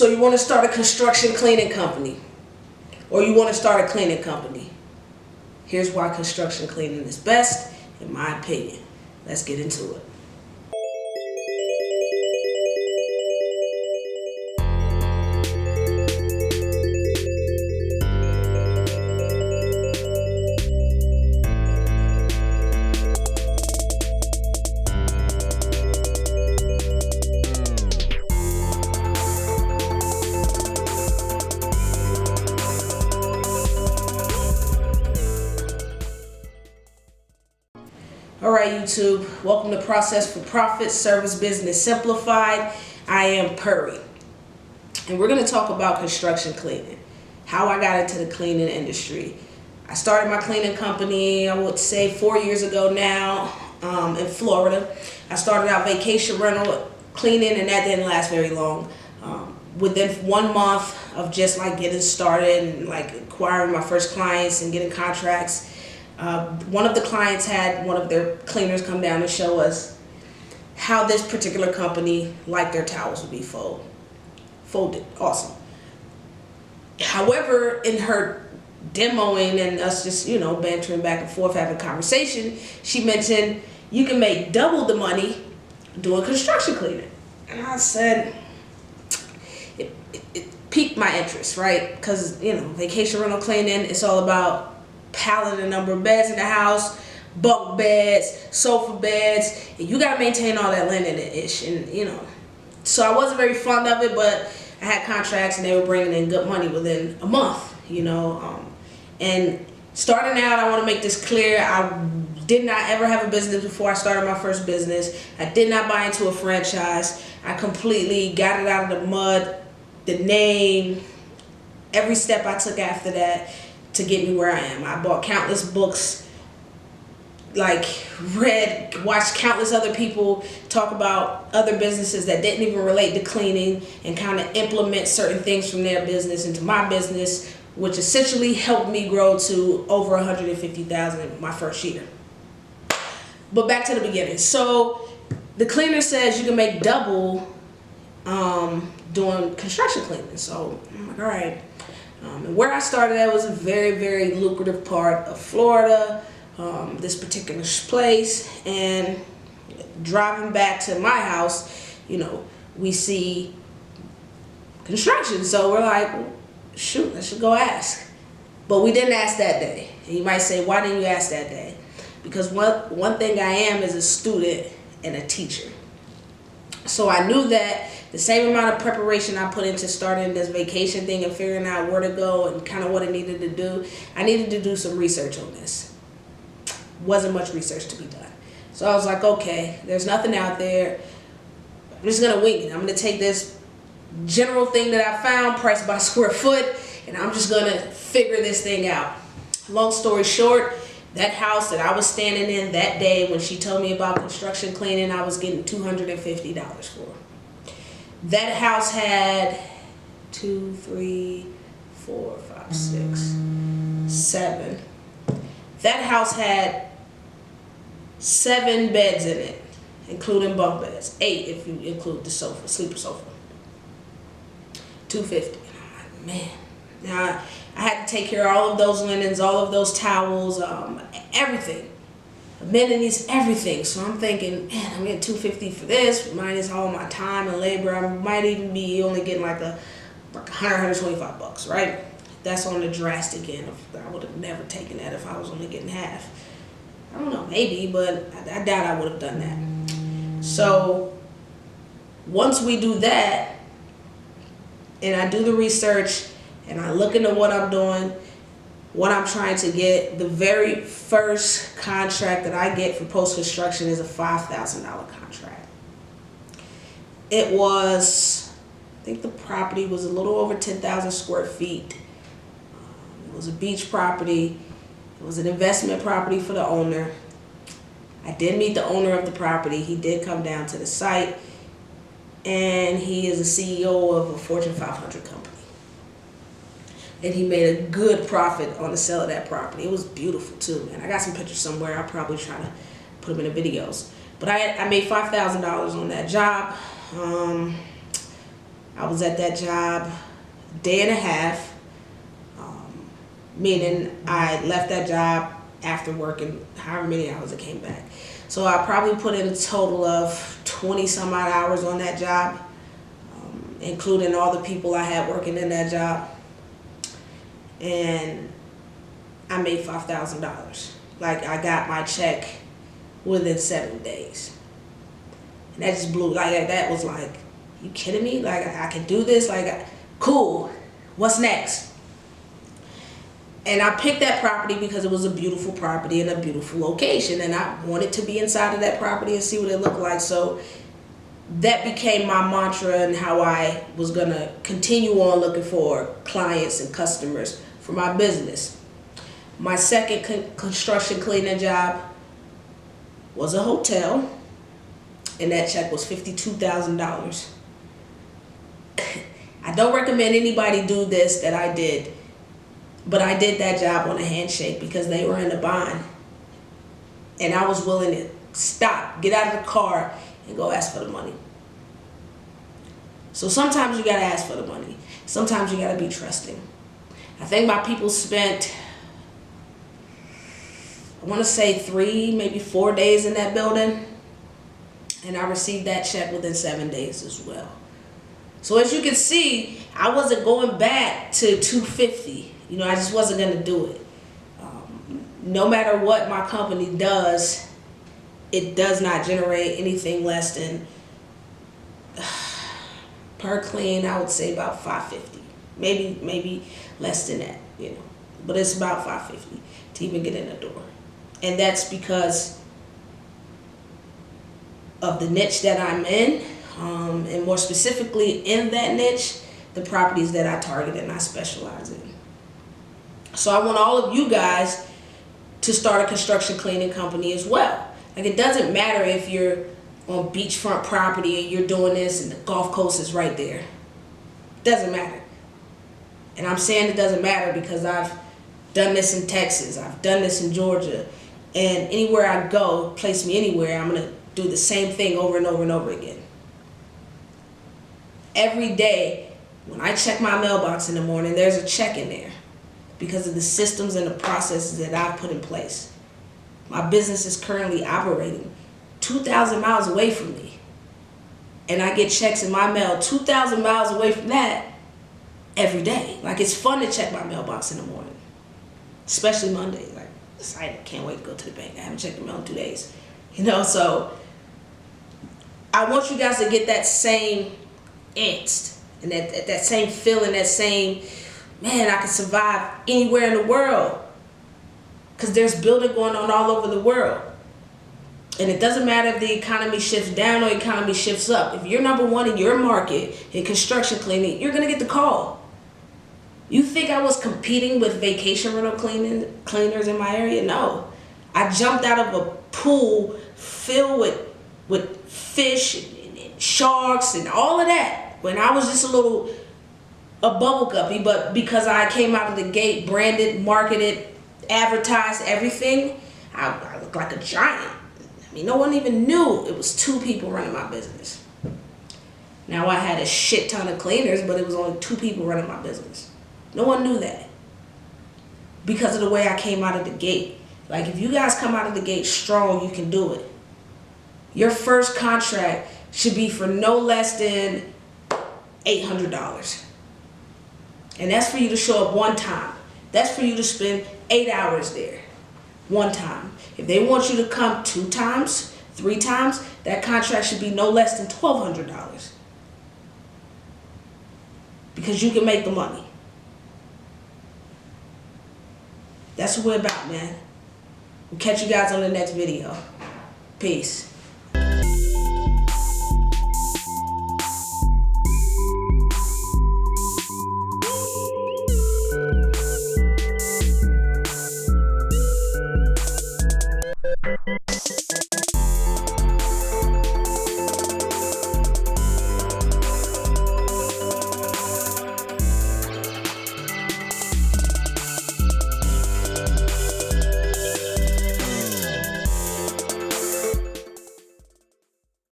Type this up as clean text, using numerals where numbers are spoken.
So you want to start a construction cleaning company, or you want to start a cleaning company. Here's why construction cleaning is best, in my opinion. Let's get into it. Alright YouTube, welcome to Process for Profit, Service Business Simplified. I am Purry. And we're going to talk about construction cleaning. How I got into the cleaning industry. I started my cleaning company, I would say 4 years ago now, in Florida. I started out vacation rental cleaning, and that didn't last very long. Within 1 month of just like getting started and like acquiring my first clients and getting contracts, one of the clients had one of their cleaners come down and show us how this particular company liked their towels would be folded. Awesome. However, in her demoing and us just, bantering back and forth, having conversation, she mentioned you can make double the money doing construction cleaning. And I said, it piqued my interest, right? Because, vacation rental cleaning, it's all about pallet the number of beds in the house, bunk beds, sofa beds, and you gotta maintain all that linen ish, and so I wasn't very fond of it, but I had contracts and they were bringing in good money within a month, and starting out, I want to make this clear, I did not ever have a business before I started my first business. I did not buy into a franchise. I completely got it out of the mud, the name, every step I took after that to get me where I am. I bought countless books, watched countless other people talk about other businesses that didn't even relate to cleaning and kind of implement certain things from their business into my business, which essentially helped me grow to over 150,000 my first year. But back to the beginning. So the cleaner says you can make double doing construction cleaning. So I'm like, all right. And where I started at was a very, very lucrative part of Florida, this particular place. And driving back to my house, we see construction. So we're like, well, shoot, let's just go ask. But we didn't ask that day. And you might say, why didn't you ask that day? Because one thing I am is a student and a teacher. So I knew that the same amount of preparation I put into starting this vacation thing and figuring out where to go and kind of what I needed to do, I needed to do some research on this. Wasn't much research to be done. So I was like, okay, there's nothing out there. I'm just going to wing it. I'm going to take this general thing that I found, price by square foot, and I'm just going to figure this thing out. Long story short, that house that I was standing in that day when she told me about construction cleaning, I was getting $250 for. That house had 2, 3, 4, 5, 6, 7. That house had 7 beds in it, including bunk beds. 8 if you include the sofa, sleeper sofa. $250. I'm like, man. Now I had to take care of all of those linens, all of those towels, everything. Amenities, everything. So I'm thinking, man, I'm getting $250 for this, minus all my time and labor. I might even be only getting like $125, right? That's on the drastic end. I would have never taken that if I was only getting half. I don't know, maybe, but I doubt I would have done that. So once we do that, and I do the research, and I look into what I'm doing, what I'm trying to get, the very first contract that I get for post-construction is a $5,000 contract. It was, I think the property was a little over 10,000 square feet. It was a beach property. It was an investment property for the owner. I did meet the owner of the property. He did come down to the site, and he is a CEO of a Fortune 500 company. And he made a good profit on the sale of that property. It was beautiful too, man. I got some pictures somewhere. I'll probably try to put them in the videos. But I made $5,000 on that job. I was at that job a day and a half, meaning I left that job after working however many hours I came back. So I probably put in a total of 20 some odd hours on that job, including all the people I had working in that job. And I made $5,000. Like, I got my check within 7 days. And that just blew, like, that was like, you kidding me? Like, I can do this? Like, cool. What's next? And I picked that property because it was a beautiful property in a beautiful location, and I wanted to be inside of that property and see what it looked like. So that became my mantra and how I was gonna continue on looking for clients and customers for my business. My second construction cleaning job was a hotel, and that check was $52,000. I don't recommend anybody do this that I did, but I did that job on a handshake because they were in a bind. And I was willing to stop, get out of the car, and go ask for the money. So sometimes you gotta ask for the money. Sometimes you gotta be trusting. I think my people spent, I wanna say 3, maybe 4 days in that building. And I received that check within 7 days as well. So as you can see, I wasn't going back to $250. You know, I just wasn't gonna do it. No matter what my company does, it does not generate anything less than, per clean, I would say about $550. Maybe less than that, you know. But it's about $550 to even get in the door. And that's because of the niche that I'm in, and more specifically in that niche, the properties that I target and I specialize in. So I want all of you guys to start a construction cleaning company as well. Like, it doesn't matter if you're on beachfront property and you're doing this and the Gulf Coast is right there. It doesn't matter. And I'm saying it doesn't matter because I've done this in Texas, I've done this in Georgia, and anywhere I go, place me anywhere, I'm gonna do the same thing over and over and over again. Every day, when I check my mailbox in the morning, there's a check in there because of the systems and the processes that I've put in place. My business is currently operating 2,000 miles away from me. And I get checks in my mail 2,000 miles away from that every day. Like, it's fun to check my mailbox in the morning, especially Monday. Like, I can't wait to go to the bank. I haven't checked the mail in 2 days. You know, so I want you guys to get that same angst and that same feeling, that same, man, I can survive anywhere in the world. Because there's building going on all over the world. And it doesn't matter if the economy shifts down or the economy shifts up. If you're number one in your market in construction cleaning, you're going to get the call. You think I was competing with vacation rental cleaners in my area? No. I jumped out of a pool filled with fish and sharks and all of that when I was just a bubble guppy, but because I came out of the gate, branded, marketed, advertised, everything, I looked like a giant. I mean, no one even knew it was 2 people running my business. Now I had a shit ton of cleaners, but it was only 2 people running my business. No one knew that because of the way I came out of the gate. Like, if you guys come out of the gate strong, you can do it. Your first contract should be for no less than $800. And that's for you to show up one time. That's for you to spend 8 hours there one time. If they want you to come 2 times, 3 times, that contract should be no less than $1,200. Because you can make the money. That's what we're about, man. We'll catch you guys on the next video. Peace.